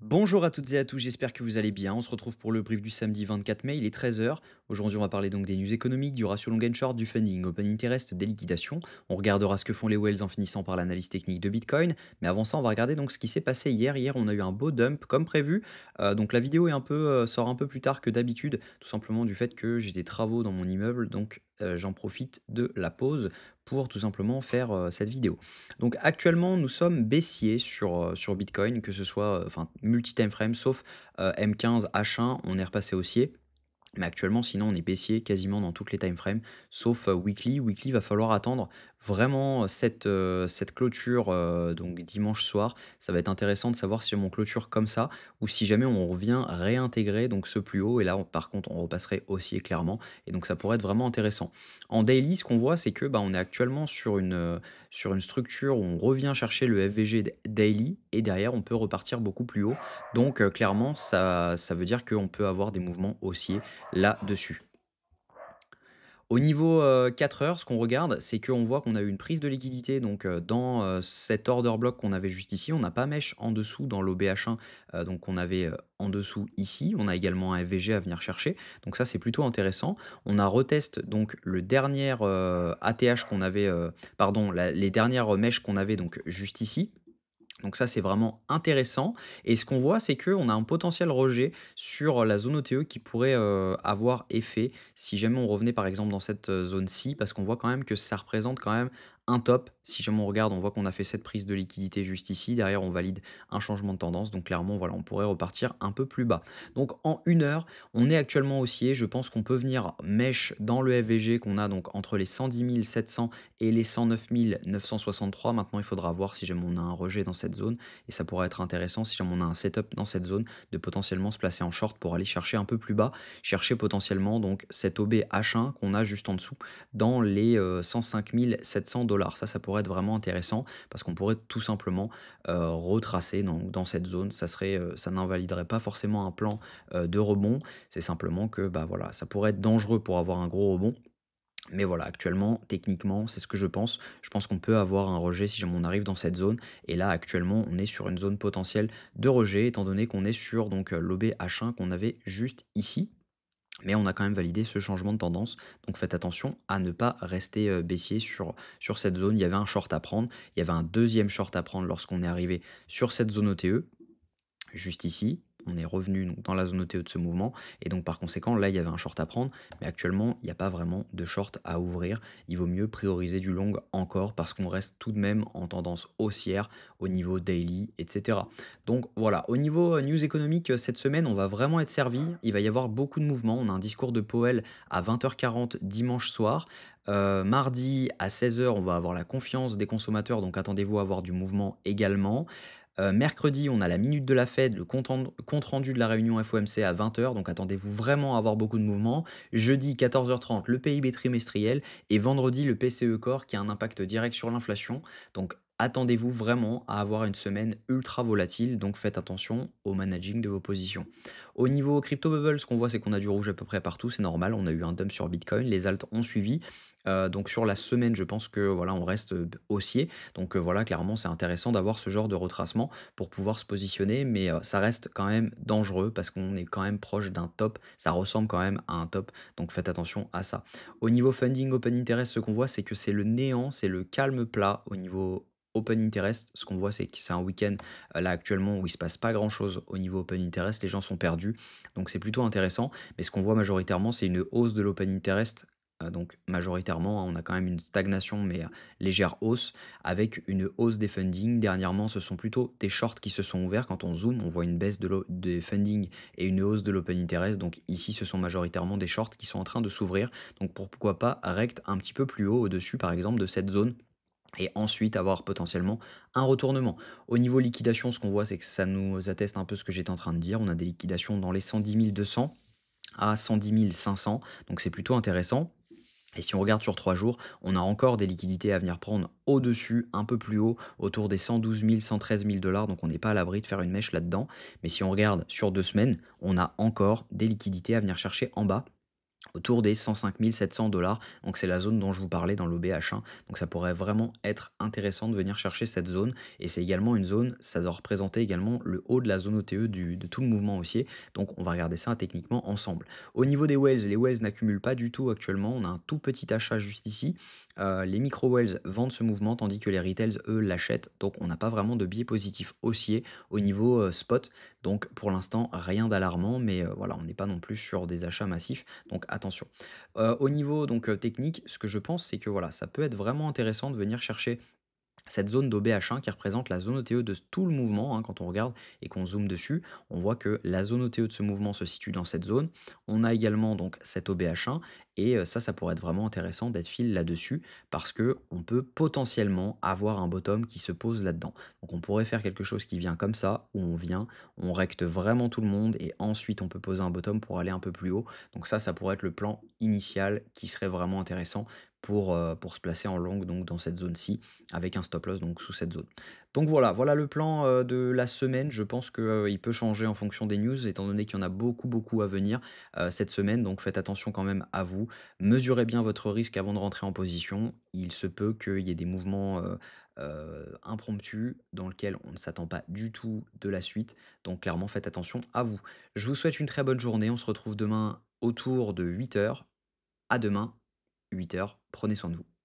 Bonjour à toutes et à tous, j'espère que vous allez bien. On se retrouve pour le brief du samedi 24 mai, il est 13 h. Aujourd'hui, on va parler donc des news économiques, du ratio long and short, du funding, open interest, des liquidations. On regardera ce que font les whales en finissant par l'analyse technique de Bitcoin. Mais avant ça, on va regarder donc ce qui s'est passé hier. Hier, on a eu un beau dump comme prévu. Donc la vidéo sort un peu plus tard que d'habitude, tout simplement du fait que j'ai des travaux dans mon immeuble. Donc j'en profite de la pause pour tout simplement faire cette vidéo. Donc actuellement, nous sommes baissiers sur Bitcoin, que ce soit multi-time frame, sauf M15, H1, on est repassé haussier. Mais actuellement, sinon, on est baissier quasiment dans toutes les time frames, sauf weekly. Weekly, va falloir attendre vraiment cette clôture donc dimanche soir. Ça va être intéressant de savoir si on clôture comme ça ou si jamais on revient réintégrer donc ce plus haut. Et là, par contre, on repasserait haussier clairement. Et donc, ça pourrait être vraiment intéressant. En daily, ce qu'on voit, c'est que on est actuellement sur une structure où on revient chercher le FVG daily et derrière, on peut repartir beaucoup plus haut. Donc, clairement, ça veut dire qu'on peut avoir des mouvements haussiers là-dessus. Au niveau 4 heures, ce qu'on regarde, c'est qu'on voit qu'on a eu une prise de liquidité donc dans cet order block qu'on avait juste ici. On n'a pas mèche en dessous dans l'OBH1, donc on avait en dessous ici. On a également un FVG à venir chercher. Donc ça, c'est plutôt intéressant. On a retest donc le dernier ATH qu'on avait, pardon, les dernières mèches qu'on avait donc juste ici. Donc ça, c'est vraiment intéressant et ce qu'on voit, c'est qu'on a un potentiel rejet sur la zone OTE qui pourrait, avoir effet si jamais on revenait, par exemple, dans cette, zone-ci. Parce qu'on voit quand même que ça représente quand même un top. Si jamais on regarde, on voit qu'on a fait cette prise de liquidité juste ici. Derrière, on valide un changement de tendance. Donc clairement, voilà, on pourrait repartir un peu plus bas. Donc en 1 heure, on est actuellement haussier. Je pense qu'on peut venir mèche dans le FVG qu'on a donc entre les 110 700 et les 109 963. Maintenant, il faudra voir si jamais on a un rejet dans cette zone et ça pourrait être intéressant si jamais on a un setup dans cette zone de potentiellement se placer en short pour aller chercher un peu plus bas, chercher potentiellement donc cet OB H1 qu'on a juste en dessous dans les 105 700 dollars. Ça pourrait être vraiment intéressant parce qu'on pourrait tout simplement retracer dans cette zone. Ça n'invaliderait pas forcément un plan de rebond. C'est simplement que voilà, ça pourrait être dangereux pour avoir un gros rebond. Mais voilà, actuellement, techniquement, c'est ce que je pense. Je pense qu'on peut avoir un rejet si jamais on arrive dans cette zone. Et là, actuellement, on est sur une zone potentielle de rejet, étant donné qu'on est sur donc l'OB H1 qu'on avait juste ici. Mais on a quand même validé ce changement de tendance. Donc faites attention à ne pas rester baissier sur cette zone. Il y avait un short à prendre. Il y avait un deuxième short à prendre lorsqu'on est arrivé sur cette zone OTE juste ici. On est revenu donc dans la zone OTE de ce mouvement et donc par conséquent là il y avait un short à prendre, mais actuellement il n'y a pas vraiment de short à ouvrir. Il vaut mieux prioriser du long encore parce qu'on reste tout de même en tendance haussière au niveau daily, etc. Donc voilà, au niveau news économique, cette semaine on va vraiment être servi. Il va y avoir beaucoup de mouvements. On a un discours de Powell à 20h40 dimanche soir. Mardi à 16 h, on va avoir la confiance des consommateurs, donc attendez-vous à avoir du mouvement également. Mercredi, on a la minute de la Fed, le compte rendu de la réunion FOMC à 20 h, donc attendez-vous vraiment à avoir beaucoup de mouvements. Jeudi, 14h30, le PIB trimestriel et vendredi, le PCE Core qui a un impact direct sur l'inflation. Donc attendez-vous vraiment à avoir une semaine ultra volatile, donc faites attention au managing de vos positions. Au niveau crypto bubble, ce qu'on voit, c'est qu'on a du rouge à peu près partout, c'est normal. On a eu un dump sur Bitcoin, les alts ont suivi. Donc sur la semaine, je pense que voilà, on reste haussier. Donc voilà, clairement, c'est intéressant d'avoir ce genre de retracement pour pouvoir se positionner, mais ça reste quand même dangereux parce qu'on est quand même proche d'un top. Ça ressemble quand même à un top, donc faites attention à ça. Au niveau funding, open interest, ce qu'on voit, c'est que c'est le néant, c'est le calme plat au niveau open interest. Ce qu'on voit, c'est que c'est un week-end là actuellement où il se passe pas grand-chose au niveau open interest. Les gens sont perdus, donc c'est plutôt intéressant. Mais ce qu'on voit majoritairement, c'est une hausse de l'open interest. Donc majoritairement, hein, on a quand même une stagnation, mais légère hausse avec une hausse des funding. Dernièrement, ce sont plutôt des shorts qui se sont ouverts. Quand on zoome, on voit une baisse des funding et une hausse de l'open interest. Donc ici, ce sont majoritairement des shorts qui sont en train de s'ouvrir. Donc pourquoi pas rect un petit peu plus haut au-dessus, par exemple, de cette zone et ensuite avoir potentiellement un retournement. Au niveau liquidation, ce qu'on voit, c'est que ça nous atteste un peu ce que j'étais en train de dire. On a des liquidations dans les 110 200 à 110 500. Donc c'est plutôt intéressant. Et si on regarde sur 3 jours, on a encore des liquidités à venir prendre au-dessus, un peu plus haut, autour des 112 000, 113 000 dollars. Donc on n'est pas à l'abri de faire une mèche là-dedans. Mais si on regarde sur 2 semaines, on a encore des liquidités à venir chercher en bas autour des 105 700 $. Donc c'est la zone dont je vous parlais dans l'OBH1. Donc ça pourrait vraiment être intéressant de venir chercher cette zone. Et c'est également une zone, ça doit représenter également le haut de la zone OTE de tout le mouvement haussier. Donc on va regarder ça techniquement ensemble. Au niveau des Wells, les Wells n'accumulent pas du tout actuellement. On a un tout petit achat juste ici. Les micro-Wells vendent ce mouvement tandis que les Retails, eux, l'achètent. Donc on n'a pas vraiment de biais positif haussier au niveau spot. Donc pour l'instant, rien d'alarmant, mais voilà, on n'est pas non plus sur des achats massifs. Donc attention. Au niveau donc, technique, ce que je pense, c'est que voilà, ça peut être vraiment intéressant de venir chercher cette zone d'OBH1 qui représente la zone OTE de tout le mouvement, hein, quand on regarde et qu'on zoome dessus, on voit que la zone OTE de ce mouvement se situe dans cette zone. On a également donc cet OBH1 et ça pourrait être vraiment intéressant d'être fil là-dessus parce que on peut potentiellement avoir un bottom qui se pose là-dedans. Donc on pourrait faire quelque chose qui vient comme ça, où on vient, on recte vraiment tout le monde et ensuite on peut poser un bottom pour aller un peu plus haut. Donc ça pourrait être le plan initial qui serait vraiment intéressant pour se placer en long donc dans cette zone-ci avec un stop loss donc sous cette zone. Donc voilà, voilà le plan, de la semaine. Je pense que, il peut changer en fonction des news étant donné qu'il y en a beaucoup, beaucoup à venir, cette semaine, donc faites attention quand même à vous. Mesurez bien votre risque avant de rentrer en position. Il se peut qu'il y ait des mouvements, impromptus dans lesquels on ne s'attend pas du tout de la suite, donc clairement faites attention à vous. Je vous souhaite une très bonne journée, on se retrouve demain autour de 8 heures. À demain, 8 heures. Prenez soin de vous.